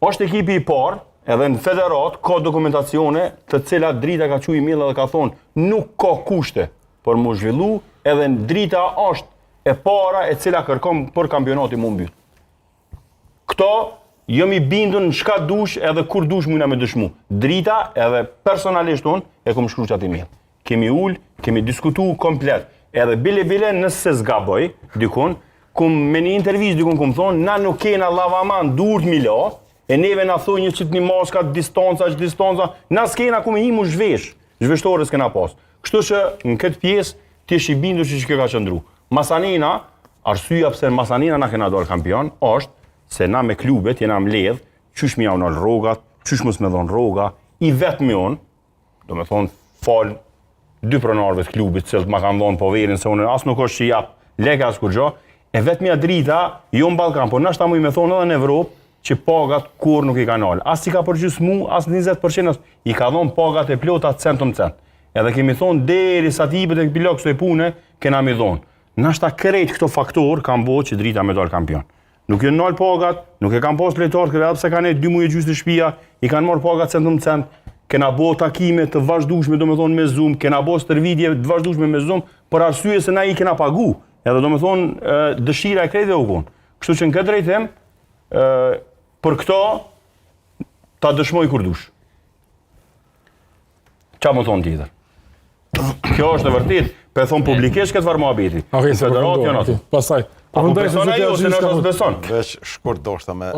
është ekipi i parë, edhe në federat, ka dokumentacione të cilat drita ka quajtur Milla dhe ka thonë nuk ka kushte për mu zhvillu, edhe drita është e para e cila kërkom për kampionati mu mbyt. Këto jam i bindun në shka dush edhe kur dush mujna me dëshmu. Drita edhe personalisht unë e kom shkru qatë i mirë. Kemi ullë, kemi diskutu komplet. Edhe bile nëse zgaboj, dikun, me një intervjis dikun kom thonë, na nuk kena lavaman durët mila, e neve na thoi një qitë një maska, distanca, na s'kena ku me një mu zhveshtore s'kena pas. Kështu që në këtë pjesë, ti është i bindur që kjo ka qëndru. Masanina, arsyja pse Masanina na kena dorë kampion, është se na me klubet jena mbledh, qysh mi javnal rrogat, qysh mos me dhon rroga, i vetëm unë, do me thonë fal dy pronarëve të klubit, që ma kanë dhonë poverin, se unë as nuk është që jap leka as kur gjo, e vetëmja drita, jo në Ballkan, por nashta mu i me thonë edhe në Evropë, që pagat kur nuk i kanë alë. As i ka përgjys mu, as 20%, i ka dhonë pagat e plota centum cent. Edhe kemi thonë, deri sa tipet e pilok së e pune, kena mi dhonë. Nashta krejt këto faktor kanë bo që drita me dalë kampion. Nuk e nalë pagat, nuk e kanë pas plejtarë, kërë edhe pse kanë e 2 muaj gjysë të shtëpia, i kanë marrë pagat centum cent, kena bo takime të vazhdueshme, do me thonë me Zoom, kena bo stërvidje të vazhdueshme me Zoom, për arsye se na i kena pagu, edhe do me thonë dëshira e krejtëve u konë. Kështu që në këtë drejtim, për këto, ta dëshmoj kur dush. Qa më thonë tjetër? Kjo është e vërtit, pe thonë publikisht këtë varë muhabeti. Federat janë aty. Pastaj. Apo besona jo, se në është beson. Veç shkurt do shta me...